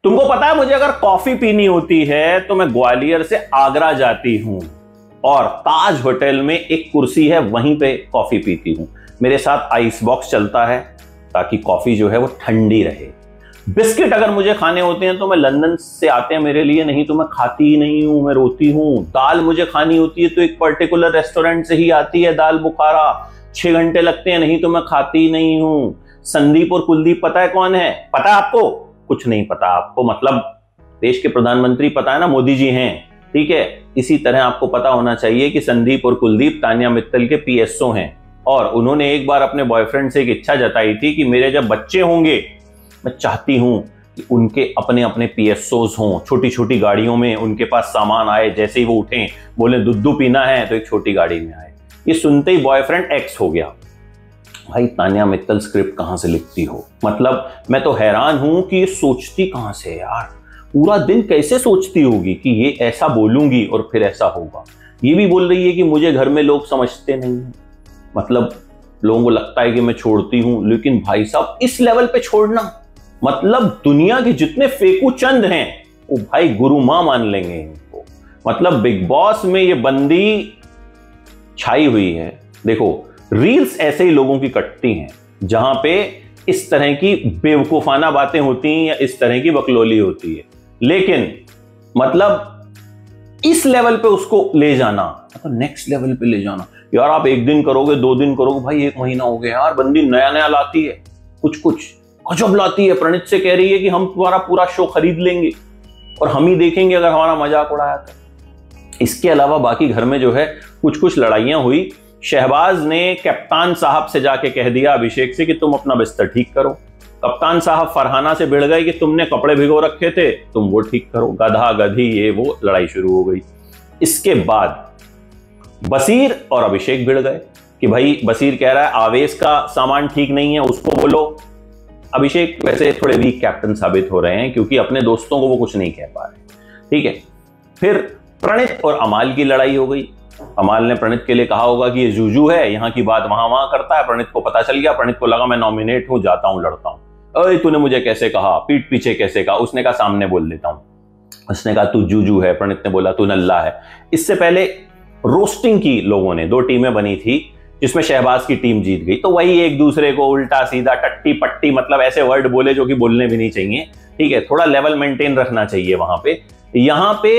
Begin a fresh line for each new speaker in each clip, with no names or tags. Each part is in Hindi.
तुमको पता है मुझे अगर कॉफी पीनी होती है तो मैं ग्वालियर से आगरा जाती हूं और ताज होटल में एक कुर्सी है वहीं पे कॉफी पीती हूं। मेरे साथ आइस बॉक्स चलता है ताकि कॉफी जो है वो ठंडी रहे। बिस्किट अगर मुझे खाने होते हैं तो मैं लंदन से आते हैं मेरे लिए, नहीं तो मैं खाती ही नहीं हूं, मैं रोती हूं। दाल मुझे खानी होती है तो एक पर्टिकुलर रेस्टोरेंट से ही आती है दाल बुखारा, 6 घंटे लगते हैं, नहीं तो मैं खाती ही नहीं हूं। संदीप और कुलदीप पता है कौन है? पता है आपको? कुछ नहीं पता आपको, मतलब देश के प्रधानमंत्री पता है ना, मोदी जी हैं, ठीक है। इसी तरह आपको पता होना चाहिए कि संदीप और कुलदीप तान्या मित्तल के पीएसओ हैं और उन्होंने एक बार अपने बॉयफ्रेंड से एक इच्छा जताई थी कि मेरे जब बच्चे होंगे मैं चाहती हूं कि उनके अपने अपने पीएसओज हों, छोटी छोटी गाड़ियों में उनके पास सामान आए, जैसे ही वो उठें बोले दूध पीना है तो एक छोटी गाड़ी में आए। ये सुनते ही बॉयफ्रेंड एक्स हो गया। भाई तान्या मित्तल स्क्रिप्ट कहां से लिखती हो? मतलब मैं तो हैरान हूं कि ये सोचती कहां से यार, पूरा दिन कैसे सोचती होगी कि ये ऐसा बोलूंगी और फिर ऐसा होगा। ये भी बोल रही है कि मुझे घर में लोग समझते नहीं हैं, मतलब लोगों को लगता है कि मैं छोड़ती हूं, लेकिन भाई साहब इस लेवल पे छोड़ना, मतलब दुनिया के जितने फेकू चंद हैं वो भाई गुरु मां मान लेंगे इनको। मतलब बिग बॉस में ये बंदी छाई हुई है। देखो रील्स ऐसे ही लोगों की कटती हैं जहां पे इस तरह की बेवकूफाना बातें होती हैं या इस तरह की बकलोली होती है, लेकिन मतलब इस लेवल पे उसको ले जाना, मतलब नेक्स्ट लेवल पे ले जाना यार। आप 1 दिन करोगे, 2 दिन करोगे, भाई 1 महीना हो गया यार। बंदी नया नया लाती है, कुछ गजब लाती है। प्रणीत से कह रही है कि हम तुम्हारा पूरा शो खरीद लेंगे और हम ही देखेंगे अगर हमारा मजाक उड़ाया तो। इसके अलावा बाकी घर में जो है कुछ लड़ाइयां हुई। शहबाज ने कप्तान साहब से जाके कह दिया अभिषेक से कि तुम अपना बिस्तर ठीक करो। कप्तान साहब फरहाना से भिड़ गए कि तुमने कपड़े भिगो रखे थे, तुम वो ठीक करो। गधा गधी ये वो लड़ाई शुरू हो गई। इसके बाद बसीर और अभिषेक भिड़ गए कि भाई बसीर कह रहा है आवेश का सामान ठीक नहीं है, उसको बोलो। अभिषेक वैसे थोड़े वीक कैप्टन साबित हो रहे हैं क्योंकि अपने दोस्तों को वो कुछ नहीं कह पा रहे, ठीक है। फिर प्रणीत और अमाल की लड़ाई हो गई। अमाल ने प्रणीत के लिए कहा होगा कि ये जूजू है, यहाँ की बात वहां करता है। प्रणीत को पता चल गया, प्रणीत को लगा मैं नॉमिनेट हूं, जाता हूं लड़ता हूं। अरे तूने मुझे कैसे कहा, पीठ पीछे कैसे कहा? उसने कहा सामने बोल देता हूं। उसने कहा तू जूजू है, प्रणीत ने बोला तू नल्ला है। इससे पहले रोस्टिंग की लोगों ने 2 टीमें बनी थी जिसमें शहबाज की टीम जीत गई, तो वही एक दूसरे को उल्टा सीधा टट्टी पट्टी मतलब ऐसे वर्ड बोले जो कि बोलने भी नहीं चाहिए, ठीक है। थोड़ा लेवल मेंटेन रखना चाहिए वहां पे। यहां पे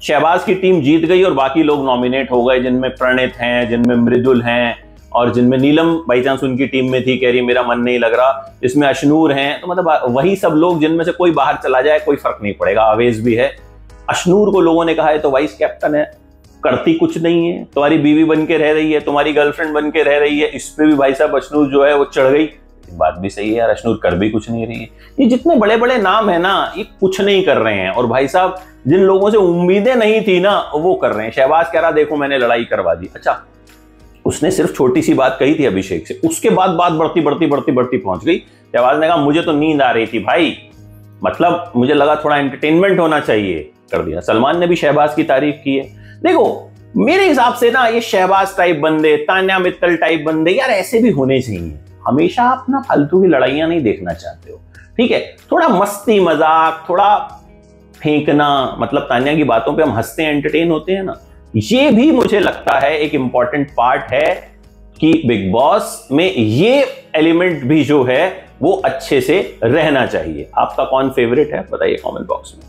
शहबाज की टीम जीत गई और बाकी लोग नॉमिनेट हो गए, जिनमें प्रणीत हैं, जिनमें मृदुल हैं और जिनमें नीलम बाई चांस उनकी टीम में थी, कह रही मेरा मन नहीं लग रहा। इसमें अशनूर हैं, तो मतलब वही सब लोग जिनमें से कोई बाहर चला जाए कोई फर्क नहीं पड़ेगा। आवेश भी है। अशनूर को लोगों ने कहा है तो वाइस कैप्टन है, करती कुछ नहीं है, तुम्हारी बीवी बन के रह रही है, तुम्हारी गर्लफ्रेंड बन के रह रही है। इस पे भी भाई साहब अशनूर जो है वो चढ़ गई। बात भी सही है यार, अशनूर कर भी कुछ नहीं रही है। ये जितने बड़े बड़े नाम है ना ये कुछ नहीं कर रहे हैं, और भाई साहब जिन लोगों से उम्मीदें नहीं थी ना वो कर रहे हैं। शहबाज कह रहा देखो मैंने लड़ाई करवा दी। अच्छा उसने सिर्फ छोटी सी बात कही थी अभिषेक से, उसके बाद बात बढ़ती पहुंच गई। शहबाज ने कहा मुझे तो नींद आ रही थी भाई, मतलब मुझे लगा थोड़ा एंटरटेनमेंट होना चाहिए, कर दिया। सलमान ने भी शहबाज की तारीफ की है। देखो मेरे हिसाब से ना ये शहबाज टाइप बंदे, तान्या मित्तल टाइप बंदे यार ऐसे भी होने चाहिए। हमेशा आप ना फालतू की लड़ाइयां नहीं देखना चाहते हो, ठीक है। थोड़ा मस्ती मजाक, थोड़ा फेंकना, मतलब तान्या की बातों पे हम हंसते हैं, एंटरटेन होते हैं ना, ये भी मुझे लगता है एक इंपॉर्टेंट पार्ट है कि बिग बॉस में ये एलिमेंट भी जो है वो अच्छे से रहना चाहिए। आपका कौन फेवरेट है बताइए कमेंट बॉक्स में।